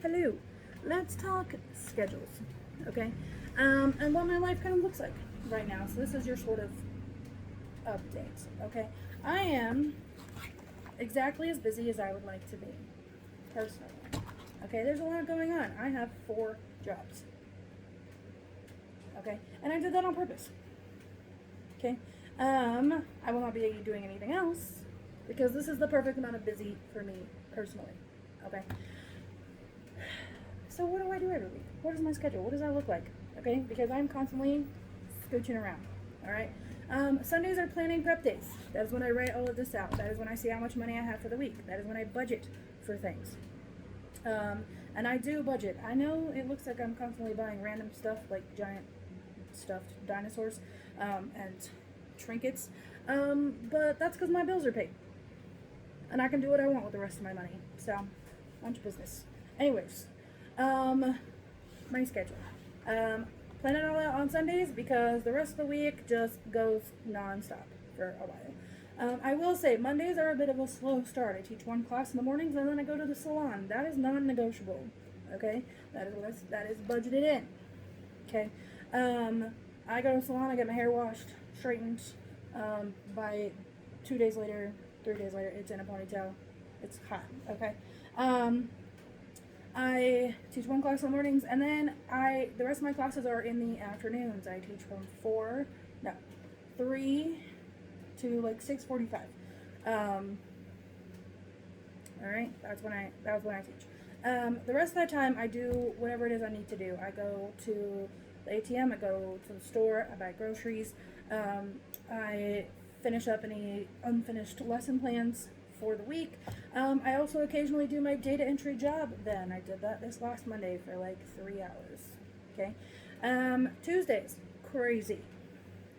hello, let's talk schedules, okay? And what my life kind of looks like right now. So this is your sort of update, okay? I am exactly as busy as I would like to be, personally. Okay, there's a lot going on. I have 4 jobs, okay? And I did that on purpose, okay? I will not be doing anything else because this is the perfect amount of busy for me personally, okay? So what do I do every week? What is my schedule? What does that look like? Okay, because I'm constantly scooching around. All right. Sundays are planning prep days. That is when I write all of this out. That is when I see how much money I have for the week. That is when I budget for things. And I do budget. I know it looks like I'm constantly buying random stuff like giant stuffed dinosaurs and trinkets, but that's because my bills are paid, and I can do what I want with the rest of my money. So, bunch of business. Anyways, my schedule. Plan it all out on Sundays because the rest of the week just goes non-stop for a while. I will say Mondays are a bit of a slow start. I teach 1 class in the mornings and then I go to the salon. That is non-negotiable. Okay, that is budgeted in. Okay, I go to the salon. I get my hair washed, straightened. By 2 days later, 3 days later, it's in a ponytail. It's hot. Okay. I teach 1 class in the mornings, and then the rest of my classes are in the afternoons. I teach from 3 to like 6:45. All right, that was when I teach. The rest of that time, I do whatever it is I need to do. I go to the ATM. I go to the store. I buy groceries. I finish up any unfinished lesson plans for the week. I also occasionally do my data entry job then. I did that this last Monday for like 3 hours. Okay. Tuesdays, crazy.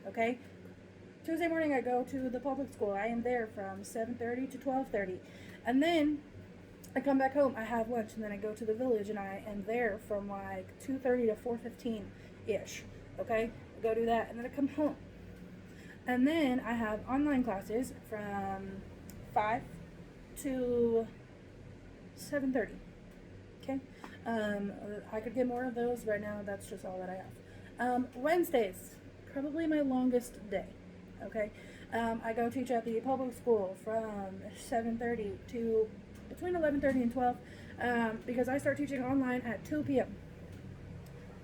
Okay. Tuesday morning I go to the public school. I am there from 7:30 to 12:30. And then I come back home, I have lunch, and then I go to the village and I am there from like 2:30 to 4:15-ish. Okay? I go do that and then I come home. And then I have online classes from 5 to 7:30. Okay? I could get more of those right now. That's just all that I have. Wednesdays, probably my longest day. Okay? I go teach at the public school from 7:30 to between 11:30 and 12 because I start teaching online at 2 p.m.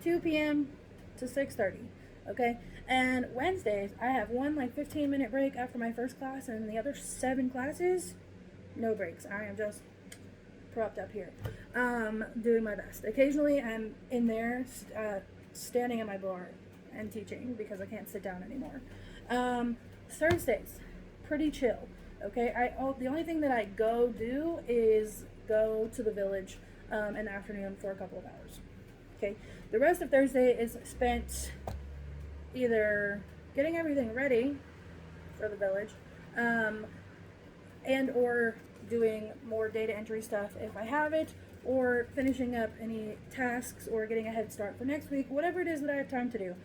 2 p.m. to 6:30. Okay? And Wednesdays, I have one like 15-minute break after my first class, and the other 7 classes, no breaks. I am just propped up here, doing my best. Occasionally, I'm in there standing at my bar and teaching because I can't sit down anymore. Thursdays, pretty chill. Okay, the only thing that I do is go to the village in the afternoon for a couple of hours. Okay, the rest of Thursday is spent either getting everything ready for the village, and or doing more data entry stuff if I have it, or finishing up any tasks or getting a head start for next week, whatever it is that I have time to do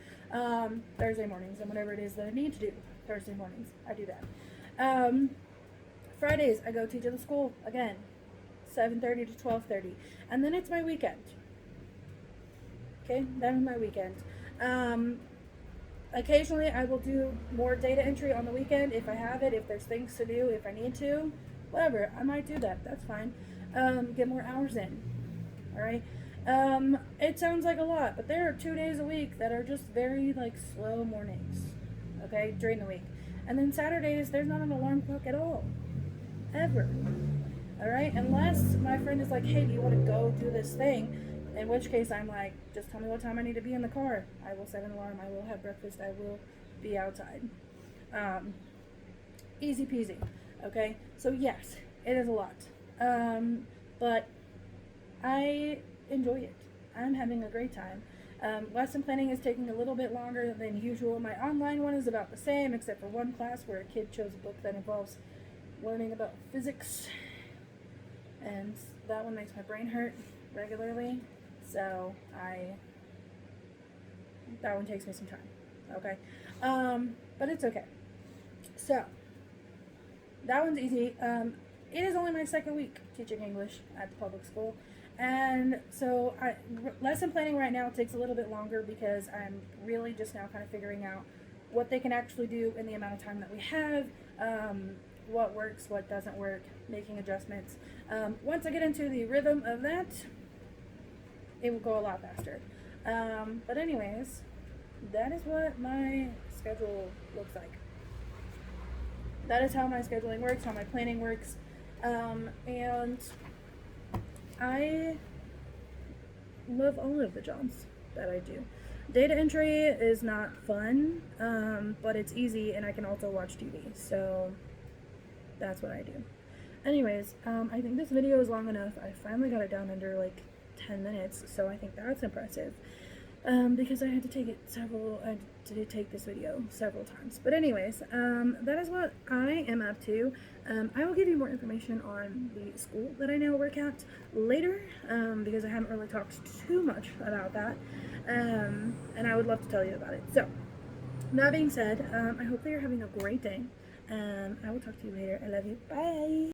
Thursday mornings, and whatever it is that I need to do Thursday mornings, I do that. Fridays, I go teach at the school again, 7:30 to 12:30, and then it's my weekend. Okay, that is my weekend. Occasionally, I will do more data entry on the weekend if I have it, if there's things to do, if I need to, whatever. I might do that. That's fine. Get more hours in. All right. It sounds like a lot, but there are 2 days a week that are just very like slow mornings. Okay, during the week, and then Saturdays there's not an alarm clock at all, ever. All right, unless my friend is like, "Hey, do you want to go do this thing?" In which case, I'm like, just tell me what time I need to be in the car. I will set an alarm. I will have breakfast. I will be outside. Easy peasy. Okay? So, yes, it is a lot. But I enjoy it. I'm having a great time. Lesson planning is taking a little bit longer than usual. My online one is about the same, except for one class where a kid chose a book that involves learning about physics. And that one makes my brain hurt regularly. So that one takes me some time. Okay. But it's okay. So that one's easy. It is only my second week teaching English at the public school, And so lesson planning right now takes a little bit longer because I'm really just now kind of figuring out what they can actually do in the amount of time that we have, what works, what doesn't work, making adjustments. Once I get into the rhythm of that, it will go a lot faster. But anyways, that is what my schedule looks like. That is how my scheduling works, how my planning works. And I love all of the jobs that I do. Data entry is not fun, but it's easy, and I can also watch TV, so that's what I do. Anyways, I think this video is long enough. I finally got it down under like 10 minutes, so I think that's impressive. Because I had to take this video several times. But anyways, that is what I am up to. I will give you more information on the school that I now work at later, because I haven't really talked too much about that, and I would love to tell you about it. So, that being said, I hope that you're having a great day, and I will talk to you later. I love you. Bye!